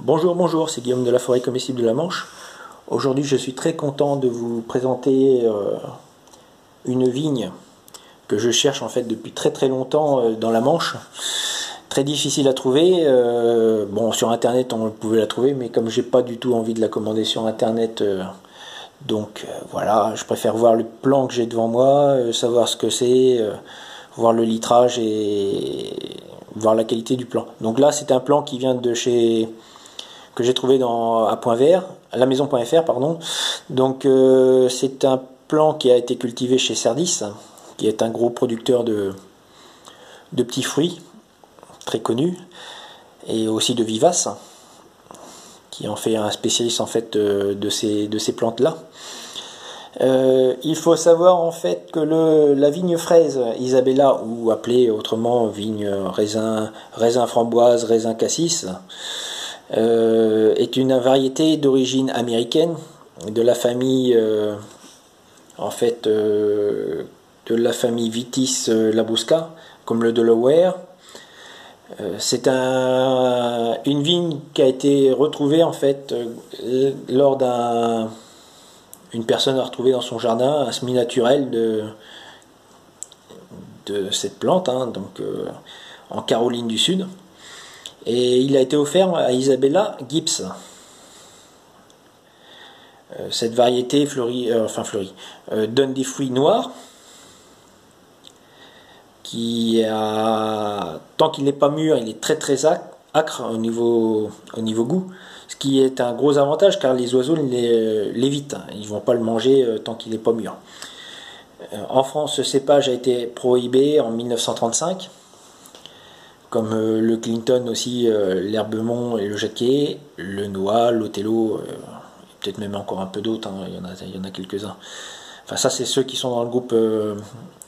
Bonjour, bonjour, c'est Guillaume de la forêt comestible de la Manche. Aujourd'hui, je suis très content de vous présenter une vigne que je cherche en fait depuis très très longtemps dans la Manche. Très difficile à trouver. Bon, sur internet on pouvait la trouver, mais comme j'ai pas du tout envie de la commander sur internet, voilà, je préfère voir le plan que j'ai devant moi, savoir ce que c'est, voir le litrage et voir la qualité du plan. Donc là, c'est un plan qui vient de chez que j'ai trouvé à Point Vert, à la maison.fr, pardon. Donc c'est un plant qui a été cultivé chez Cerdis, qui est un gros producteur de petits fruits, très connu, et aussi de vivaces, qui en fait un spécialiste en fait de ces plantes-là. Il faut savoir en fait que la vigne fraise Isabella, ou appelée autrement vigne raisin framboise, raisin cassis, est une variété d'origine américaine de la famille de la famille Vitis labusca, comme le Delaware. C'est une vigne qui a été retrouvée en fait lors une personne a retrouvé dans son jardin un semis naturel de cette plante, en Caroline du Sud. Et il a été offert à Isabella Gibbs. Cette variété donne des fruits noirs tant qu'il n'est pas mûr, il est très très acre au niveau goût, ce qui est un gros avantage car les oiseaux l'évitent, ils ne vont pas le manger tant qu'il n'est pas mûr. En France, ce cépage a été prohibé en 1935, comme le Clinton aussi, l'Herbemont et le Jacquet, le Noix, l'Othello, peut-être même encore un peu d'autres, il y en a quelques-uns. Enfin ça c'est ceux qui sont dans le groupe,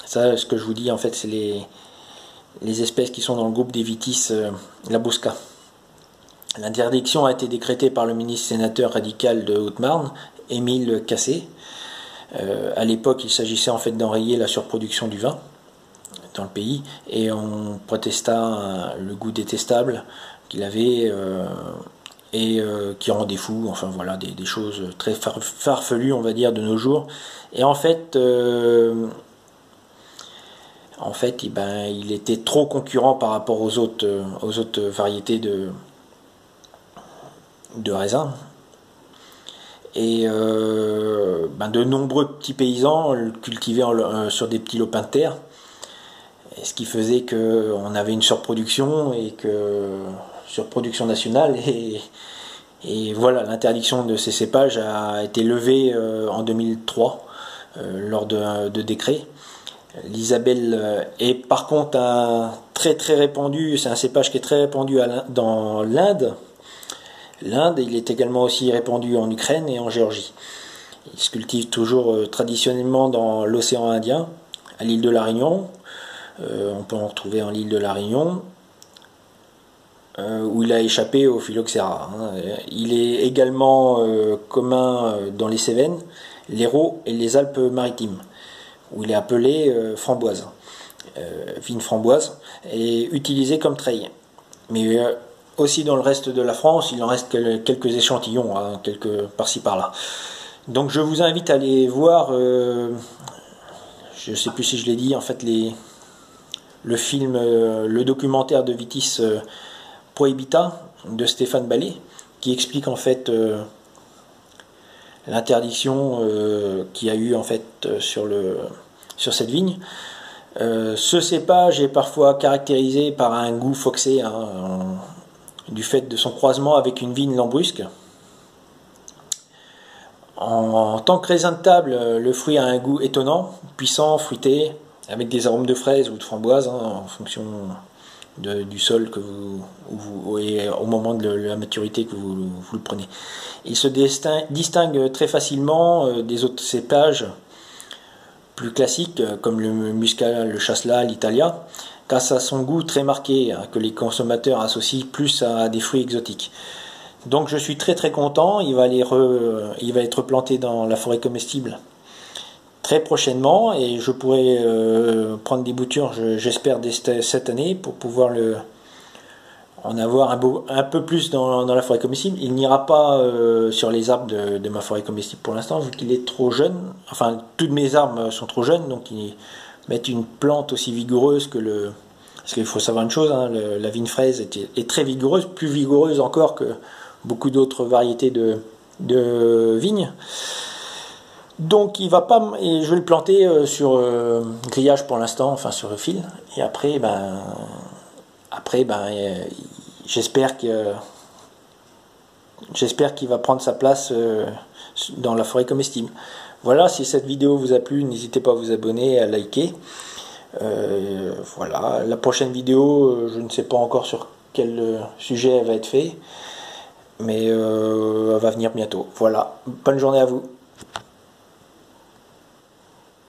ça ce que je vous dis en fait c'est les espèces qui sont dans le groupe des Vitis labusca. L'interdiction a été décrétée par le ministre sénateur radical de Haute-Marne, Émile Cassé. À l'époque il s'agissait en fait d'enrayer la surproduction du vin dans le pays, et on protesta le goût détestable qu'il avait qui rendait fou, enfin voilà, des choses très farfelues on va dire de nos jours. Et en fait il était trop concurrent par rapport aux autres variétés de raisins. Et de nombreux petits paysans le cultivaient sur des petits lopins de terre, ce qui faisait qu'on avait une surproduction surproduction nationale, et voilà, l'interdiction de ces cépages a été levée en 2003 lors de décret. L'Isabelle est par contre très très répandu, c'est un cépage qui est très répandu dans l'Inde. Il est également aussi répandu en Ukraine et en Géorgie. Il se cultive toujours traditionnellement dans l'océan Indien, à l'île de la Réunion. On peut en retrouver en l'île de la Réunion, où il a échappé au phylloxéra. Il est également commun dans les Cévennes, l'Hérault et les Alpes-Maritimes, où il est appelé framboise, vigne framboise, et utilisé comme treille. Mais aussi dans le reste de la France, il en reste quelques échantillons, quelques par-ci par-là. Donc je vous invite à aller voir, je ne sais plus si je l'ai dit, en fait le film, le documentaire de Vitis Prohibita de Stéphane Ballet, qui explique en fait l'interdiction qu'il y a eu en fait sur cette vigne. Ce cépage est parfois caractérisé par un goût foxé, du fait de son croisement avec une vigne lambrusque. En tant que raisin de table, le fruit a un goût étonnant, puissant, fruité, avec des arômes de fraises ou de framboise, en fonction du sol et au moment de la maturité que vous le prenez. Il se distingue très facilement des autres cépages plus classiques, comme le Muscat, le Chasselas, l'Italia, grâce à son goût très marqué, que les consommateurs associent plus à des fruits exotiques. Donc je suis très très content, il va être planté dans la forêt comestible très prochainement, et je pourrai prendre des boutures, j'espère, dès cette année, pour pouvoir en avoir un peu plus dans la forêt comestible. Il n'ira pas sur les arbres de ma forêt comestible pour l'instant, vu qu'il est trop jeune. Enfin, toutes mes arbres sont trop jeunes, donc ils mettent une plante aussi vigoureuse que le... Parce qu'il faut savoir une chose, hein, la vigne fraise est très vigoureuse, plus vigoureuse encore que beaucoup d'autres variétés de vignes. Donc il va pas, et je vais le planter sur grillage pour l'instant, enfin sur le fil. Et après, j'espère qu'il va prendre sa place dans la forêt comestible. Voilà, si cette vidéo vous a plu, n'hésitez pas à vous abonner et à liker. Voilà, la prochaine vidéo, je ne sais pas encore sur quel sujet elle va être faite, mais elle va venir bientôt. Voilà, bonne journée à vous.